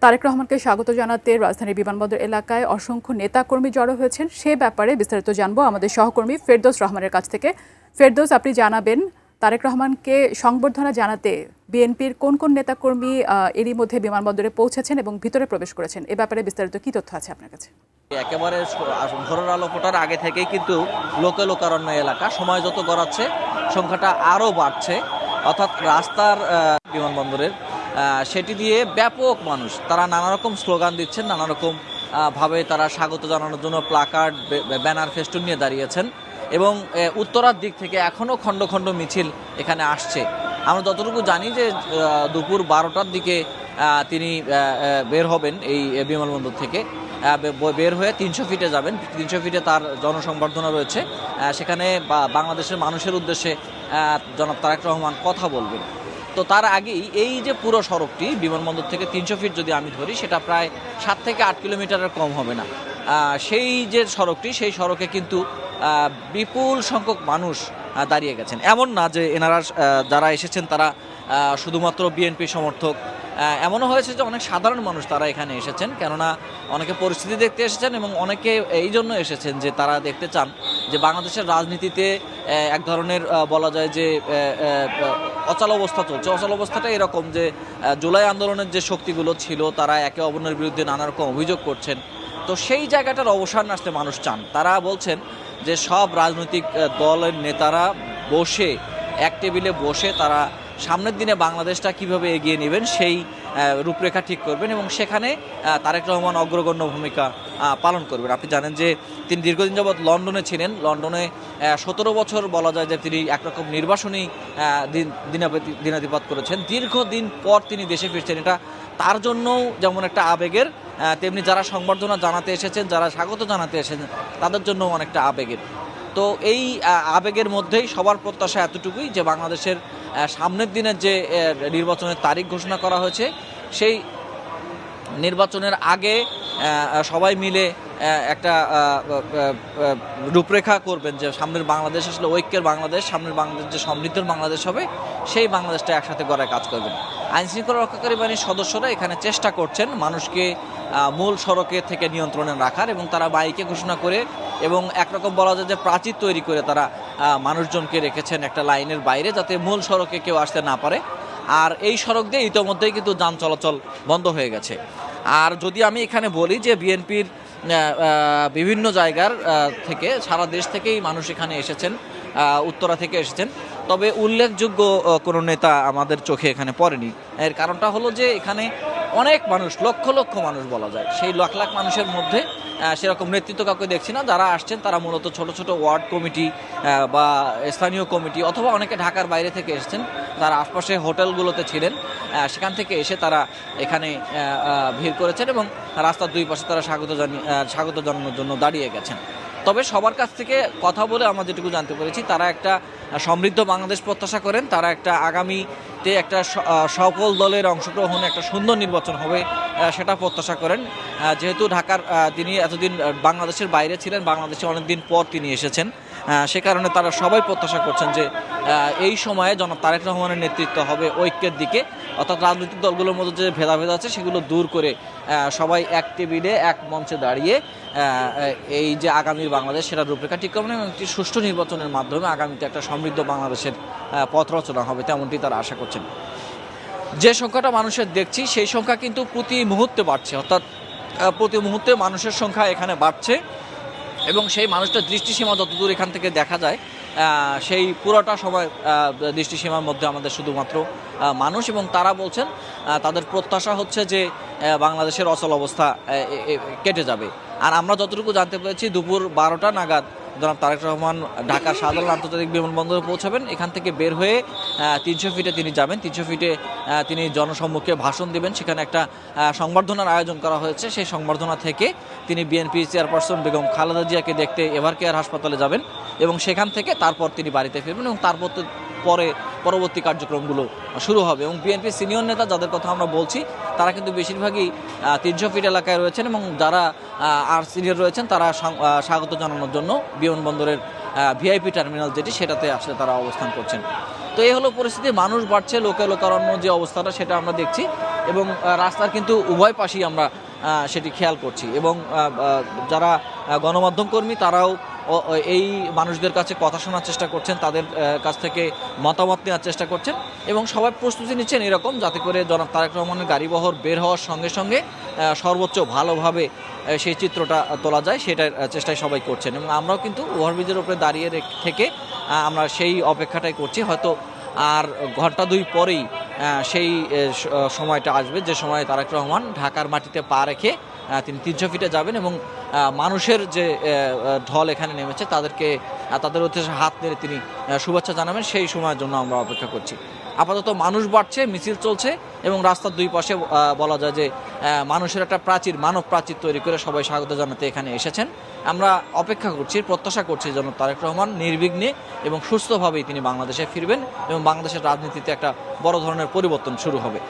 তারেক রহমানকে স্বাগত জানাতে রাজধানীর বিমানবন্দর এলাকায় অসংখ্য নেতাকর্মী জড়ো হয়েছেন। সে ব্যাপারে বিস্তারিত জানবো আমাদের সহকর্মী ফেরদৌস রহমানের কাছ থেকে। ফেরদৌস, আপনি জানাবেন তারেক রহমানকে সংবর্ধনা জানাতে বিএনপির কোন কোন নেতাকর্মী এরই মধ্যে বিমানবন্দরে পৌঁছেছেন এবং ভিতরে প্রবেশ করেছেন? এ ব্যাপারে বিস্তারিত কি তথ্য আছে আপনার কাছে? একেবারে ভোরের আলো ফোটার আগে থেকেই কিন্তু লোকারণ্য এলাকা সময় যত গড়াচ্ছে সংখ্যাটা আরও বাড়ছে। অর্থাৎ রাস্তার বিমানবন্দরের সেটি দিয়ে ব্যাপক মানুষ তারা নানা রকম স্লোগান দিচ্ছেন, নানা রকম ভাবে তারা স্বাগত জানানোর জন্য প্লাকার্ড, ব্যানার, ফেস্টুন নিয়ে দাঁড়িয়েছেন এবং উত্তরার দিক থেকে এখনও খণ্ড খণ্ড মিছিল এখানে আসছে। আমরা যতটুকু জানি যে দুপুর 12টার দিকে তিনি বের হবেন এই বিমানবন্দর থেকে, বের হয়ে 300 ফিটে যাবেন। 300 ফিটে তার জনসংবর্ধনা রয়েছে, সেখানে বাংলাদেশের মানুষের উদ্দেশ্যে জনাব তারেক রহমান কথা বলবেন। তো তার আগেই এই যে পুরো সড়কটি বিমানবন্দর থেকে 300 ফিট যদি আমি ধরি, সেটা প্রায় 7 থেকে 8 কিলোমিটারের কম হবে না। সেই যে সড়কটি, সেই সড়কে কিন্তু বিপুল সংখ্যক মানুষ দাঁড়িয়ে গেছেন। এমন না যে এনারা যারা এসেছেন তারা শুধুমাত্র বিএনপি সমর্থক, এমনও হয়েছে যে অনেক সাধারণ মানুষ তারা এখানে এসেছেন। কেননা অনেকে পরিস্থিতি দেখতে এসেছেন এবং অনেকে এই জন্য এসেছেন যে তারা দেখতে চান যে বাংলাদেশের রাজনীতিতে এক ধরনের বলা যায় যে অচল অবস্থা চলছে। অচল অবস্থাটা এরকম যে জুলাই আন্দোলনের যে শক্তিগুলো ছিল তারা একে অপরের বিরুদ্ধে নানা রকম অভিযোগ করছেন। তো সেই জায়গাটার অবসান আসতে মানুষ চান। তারা বলছেন যে সব রাজনৈতিক দলের নেতারা বসে এক টেবিলে বসে তারা সামনের দিনে বাংলাদেশটা কিভাবে এগিয়ে নেবেন সেই রূপরেখা ঠিক করবেন এবং সেখানে তারেক রহমান অগ্রগণ্য ভূমিকা পালন করবেন। আপনি জানেন যে তিনি দীর্ঘদিন যাবৎ লন্ডনে ছিলেন। লন্ডনে 17 বছর বলা যায় যে তিনি একরকম নির্বাসনী দিনাতিপাত করেছেন। দীর্ঘদিন পর তিনি দেশে ফিরছেন, এটা তার জন্যও যেমন একটা আবেগের, তেমনি যারা সংবর্ধনা জানাতে এসেছেন, যারা স্বাগত জানাতে এসেছেন তাদের জন্য অনেকটা আবেগের। তো এই আবেগের মধ্যেই সবার প্রত্যাশা এতটুকুই যে বাংলাদেশের সামনের দিনের যে নির্বাচনের তারিখ ঘোষণা করা হয়েছে, সেই নির্বাচনের আগে সবাই মিলে একটা রূপরেখা করবেন যে সামনের বাংলাদেশ আসলে ঐক্যের বাংলাদেশ, সামনের বাংলাদেশ যে সমৃদ্ধর বাংলাদেশ হবে, সেই বাংলাদেশটা একসাথে গড়ায় কাজ করবেন। আইনশৃঙ্খলা রক্ষাকারী বাহিনীর সদস্যরা এখানে চেষ্টা করছেন মানুষকে মূল সড়কে থেকে নিয়ন্ত্রণে রাখার, এবং তারা বাইকে ঘোষণা করে এবং একরকম বলা যায় যে প্রাচীর তৈরি করে তারা মানুষজনকে রেখেছেন একটা লাইনের বাইরে, যাতে মূল সড়কে কেউ আসতে না পারে। আর এই সড়ক দিয়ে ইতোমধ্যেই কিন্তু যান চলাচল বন্ধ হয়ে গেছে। আর যদি আমি এখানে বলি যে বিএনপির বিভিন্ন জায়গার থেকে, সারা দেশ থেকেই মানুষ এখানে এসেছেন, উত্তরা থেকে এসেছেন, তবে উল্লেখযোগ্য কোনো নেতা আমাদের চোখে এখানে পড়েনি। এর কারণটা হলো যে এখানে অনেক মানুষ, লক্ষ লক্ষ মানুষ বলা যায়, সেই লাখ লাখ মানুষের মধ্যে সেরকম নেতৃত্ব কাউকে দেখছি না। যারা আসছেন তারা মূলত ছোট ছোট ওয়ার্ড কমিটি বা স্থানীয় কমিটি, অথবা অনেকে ঢাকার বাইরে থেকে এসেছেন, তারা আশপাশে হোটেলগুলোতে ছিলেন, সেখান থেকে এসে তারা এখানে ভিড় করেছেন এবং রাস্তার দুই পাশে তারা স্বাগত জানানোর জন্য দাঁড়িয়ে গেছেন। তবে সবার কাছ থেকে কথা বলে আমরা যেটুকু জানতে পেরেছি, তারা একটা সমৃদ্ধ বাংলাদেশ প্রত্যাশা করেন। তারা একটা আগামীতে একটা সকল দলের অংশগ্রহণে একটা সুন্দর নির্বাচন হবে সেটা প্রত্যাশা করেন। যেহেতু ঢাকার তিনি এতদিন বাংলাদেশের বাইরে ছিলেন, বাংলাদেশে অনেকদিন পর তিনি এসেছেন, সে কারণে তারা সবাই প্রত্যাশা করছেন যে এই সময়ে জনাব তারেক রহমানের নেতৃত্ব হবে ঐক্যের দিকে। অর্থাৎ রাজনৈতিক দলগুলোর মধ্যে যে ভেদাভেদ আছে সেগুলো দূর করে সবাই এক টেবিলে এক মঞ্চে দাঁড়িয়ে এই যে আগামীর বাংলাদেশ সেটা রূপরেখা ঠিক করবেন এবং একটি সুষ্ঠু নির্বাচনের মাধ্যমে আগামীতে একটা সমৃদ্ধ বাংলাদেশের পথ রচনা হবে, তেমনটি তারা আশা করছেন। যে সংখ্যাটা মানুষের দেখছি সেই সংখ্যা কিন্তু প্রতি মুহূর্তে বাড়ছে, অর্থাৎ প্রতি মুহূর্তে মানুষের সংখ্যা এখানে বাড়ছে এবং সেই মানুষটার দৃষ্টিসীমা যতদূর এখান থেকে দেখা যায়, সেই পুরোটা সময় দৃষ্টিসীমার মধ্যে আমাদের শুধুমাত্র মানুষ, এবং তারা বলছেন তাদের প্রত্যাশা হচ্ছে যে বাংলাদেশের অচল অবস্থা কেটে যাবে। আর আমরা যতটুকু জানতে পেরেছি, দুপুর 12টা নাগাদ জনাব তারেক রহমান ঢাকার শাহজালাল আন্তর্জাতিক বিমানবন্দরে পৌঁছাবেন। এখান থেকে বের হয়ে 300 ফিটে তিনি যাবেন। 300 ফিটে তিনি জনসম্মুখে ভাষণ দেবেন। সেখানে একটা সংবর্ধনার আয়োজন করা হয়েছে। সেই সংবর্ধনা থেকে তিনি বিএনপি চেয়ারপারসন বেগম খালেদা জিয়াকে দেখতে এভার কেয়ার হাসপাতালে যাবেন এবং সেখান থেকে তারপর তিনি বাড়িতে ফিরবেন এবং তারপর পরবর্তী কার্যক্রমগুলো শুরু হবে। এবং বিএনপি সিনিয়র নেতা যাদের কথা আমরা বলছি, তারা কিন্তু বেশিরভাগই 300 ফিট এলাকায় রয়েছেন এবং যারা আর সিনিয়র রয়েছেন তারা স্বাগত জানানোর জন্য বিমানবন্দরের ভিআইপি টার্মিনাল যেটি, সেটাতে আসলে তারা অবস্থান করছেন। তো এই হলো পরিস্থিতি। মানুষ বাড়ছে, লোকারণ্য যে অবস্থাটা সেটা আমরা দেখছি এবং রাস্তার কিন্তু উভয় পাশেই আমরা সেটি খেয়াল করছি এবং যারা গণমাধ্যম কর্মী তারাও এই মানুষদের কাছে কথা শোনার চেষ্টা করছেন, তাদের কাছ থেকে মতামত নেওয়ার চেষ্টা করছেন এবং সবাই প্রস্তুতি নিচ্ছেন এরকম, যাতে করে জনাব তারেক রহমানের গাড়িবহর বের হওয়ার সঙ্গে সঙ্গে সর্বোচ্চ ভালোভাবে সেই চিত্রটা তোলা যায়, সেটার চেষ্টাই সবাই করছেন। এবং আমরাও কিন্তু ওভারব্রিজের উপরে দাঁড়িয়ে থেকে আমরা সেই অপেক্ষাটাই করছি। হয়তো আর ঘন্টা দুই পরেই সেই সময়টা আসবে যে সময় তারেক রহমান ঢাকার মাটিতে পা রেখে তিনি 300 ফিটে যাবেন এবং মানুষের যে ঢল এখানে নেমেছে তাদেরকে তাদের উদ্দেশ্যে হাত নেড়ে তিনি শুভেচ্ছা জানাবেন, সেই সময়ের জন্য আমরা অপেক্ষা করছি। আপাতত মানুষ বাড়ছে, মিছিল চলছে এবং রাস্তার দুই পাশে বলা যায় যে মানুষের একটা মানব প্রাচীর তৈরি করে সবাই স্বাগত জানাতে এখানে এসেছেন। আমরা অপেক্ষা করছি, প্রত্যাশা করছি যেন তারেক রহমান নির্বিঘ্নে এবং সুস্থভাবেই তিনি বাংলাদেশে ফিরবেন এবং বাংলাদেশের রাজনীতিতে একটা বড় ধরনের পরিবর্তন শুরু হবে।